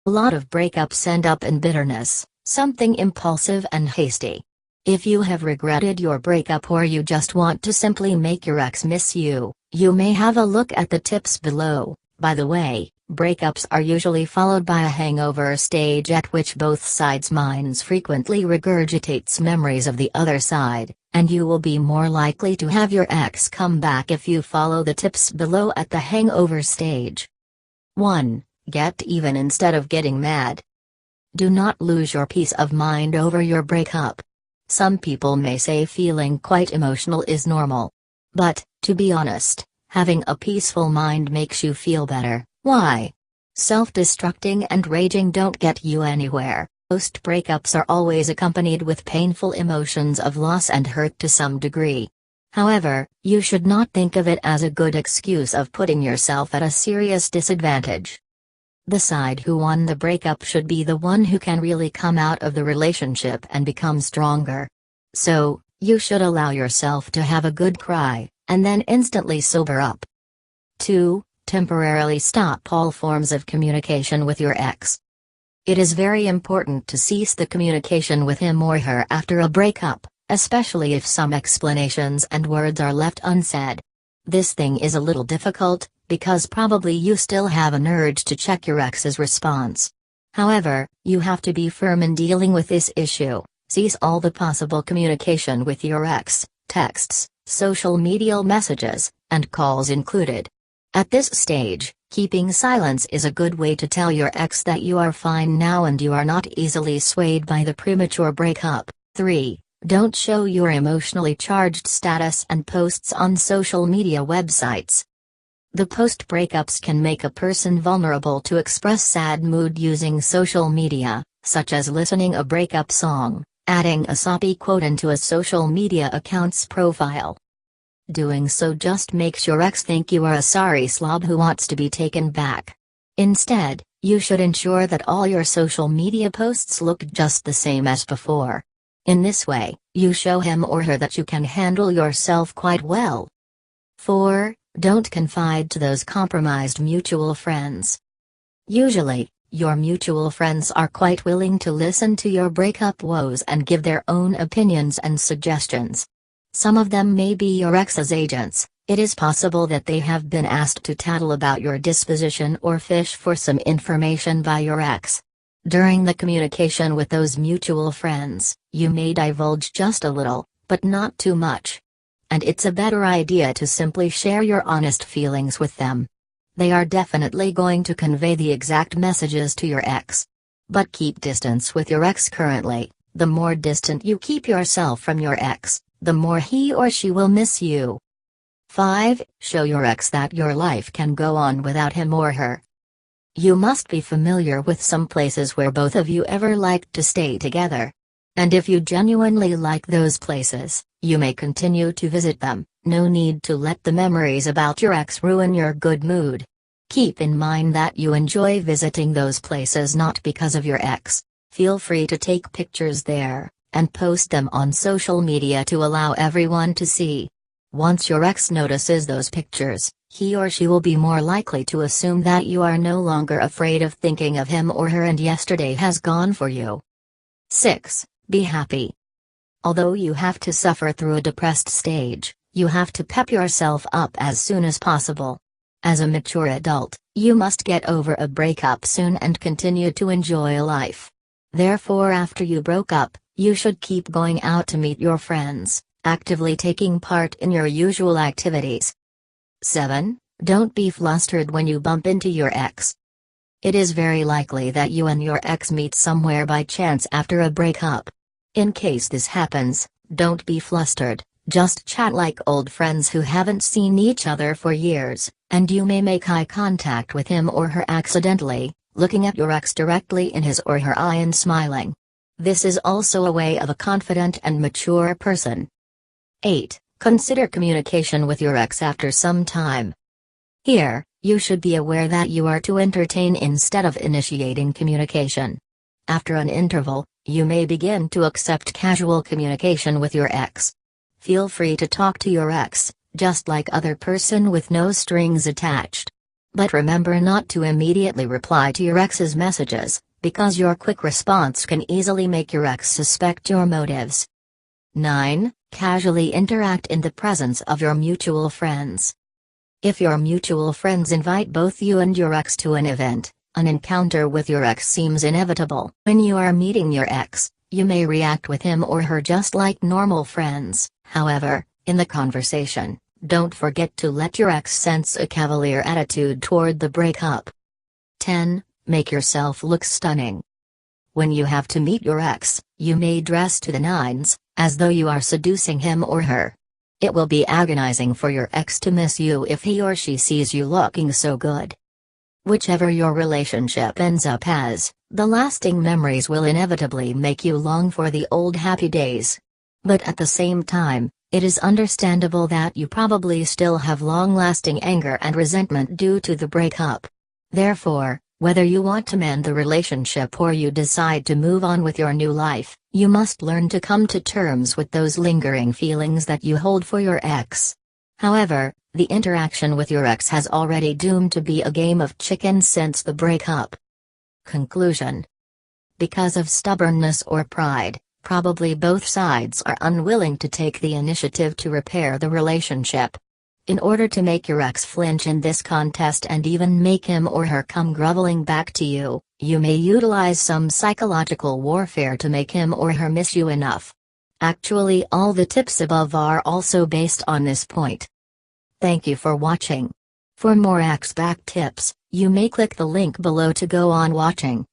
A lot of breakups end up in bitterness, something impulsive and hasty. If you have regretted your breakup or you just want to simply make your ex miss you, you may have a look at the tips below. By the way, breakups are usually followed by a hangover stage at which both sides' minds frequently regurgitates memories of the other side, and you will be more likely to have your ex come back if you follow the tips below at the hangover stage. 1. Get even instead of getting mad. Do not lose your peace of mind over your breakup. Some people may say feeling quite emotional is normal. But, to be honest, having a peaceful mind makes you feel better. Why? Self-destructing and raging don't get you anywhere. Most breakups are always accompanied with painful emotions of loss and hurt to some degree. However, you should not think of it as a good excuse of putting yourself at a serious disadvantage. The side who won the breakup should be the one who can really come out of the relationship and become stronger. So, you should allow yourself to have a good cry, and then instantly sober up. 2. Temporarily stop all forms of communication with your ex. It is very important to cease the communication with him or her after a breakup, especially if some explanations and words are left unsaid. This thing is a little difficult, because probably you still have an urge to check your ex's response. However, you have to be firm in dealing with this issue. Cease all the possible communication with your ex, texts, social media messages, and calls included. At this stage, keeping silence is a good way to tell your ex that you are fine now and you are not easily swayed by the premature breakup. 3. Don't show your emotionally charged status and posts on social media websites. The post-breakups can make a person vulnerable to express sad mood using social media, such as listening a breakup song, adding a soppy quote into a social media account's profile. Doing so just makes your ex think you are a sorry slob who wants to be taken back. Instead, you should ensure that all your social media posts look just the same as before. In this way, you show him or her that you can handle yourself quite well. 4. Don't confide to those compromised mutual friends. Usually, your mutual friends are quite willing to listen to your breakup woes and give their own opinions and suggestions. Some of them may be your ex's agents. It is possible that they have been asked to tattle about your disposition or fish for some information by your ex. During the communication with those mutual friends, you may divulge just a little, but not too much. And it's a better idea to simply share your honest feelings with them. They are definitely going to convey the exact messages to your ex. But keep distance with your ex currently. The more distant you keep yourself from your ex, the more he or she will miss you. 5. Show your ex that your life can go on without him or her. You must be familiar with some places where both of you ever liked to stay together. And if you genuinely like those places, you may continue to visit them. No need to let the memories about your ex ruin your good mood. Keep in mind that you enjoy visiting those places not because of your ex. Feel free to take pictures there, and post them on social media to allow everyone to see. Once your ex notices those pictures, he or she will be more likely to assume that you are no longer afraid of thinking of him or her and yesterday has gone for you. 6. Be happy. Although you have to suffer through a depressed stage, you have to pep yourself up as soon as possible. As a mature adult, you must get over a breakup soon and continue to enjoy life. Therefore, after you broke up, you should keep going out to meet your friends, actively taking part in your usual activities. 7. Don't be flustered when you bump into your ex. It is very likely that you and your ex meet somewhere by chance after a breakup. In case this happens, don't be flustered, just chat like old friends who haven't seen each other for years, and you may make eye contact with him or her accidentally, looking at your ex directly in his or her eye and smiling. This is also a way of a confident and mature person. 8. Consider communication with your ex after some time. Here, you should be aware that you are to entertain instead of initiating communication. After an interval, you may begin to accept casual communication with your ex. Feel free to talk to your ex, just like other person with no strings attached. But remember not to immediately reply to your ex's messages, because your quick response can easily make your ex suspect your motives. 9. Casually interact in the presence of your mutual friends. If your mutual friends invite both you and your ex to an event, an encounter with your ex seems inevitable. When you are meeting your ex, you may react with him or her just like normal friends. However, in the conversation, don't forget to let your ex sense a cavalier attitude toward the breakup. 10. Make yourself look stunning. When you have to meet your ex, you may dress to the nines, as though you are seducing him or her. It will be agonizing for your ex to miss you if he or she sees you looking so good. Whichever your relationship ends up as, the lasting memories will inevitably make you long for the old happy days. But at the same time, it is understandable that you probably still have long-lasting anger and resentment due to the breakup. Therefore, whether you want to mend the relationship or you decide to move on with your new life, you must learn to come to terms with those lingering feelings that you hold for your ex. However, the interaction with your ex has already doomed to be a game of chicken since the breakup. Conclusion. Because of stubbornness or pride, probably both sides are unwilling to take the initiative to repair the relationship. In order to make your ex flinch in this contest and even make him or her come groveling back to you, you may utilize some psychological warfare to make him or her miss you enough. Actually, all the tips above are also based on this point. Thank you for watching. For more ex back tips, you may click the link below to go on watching.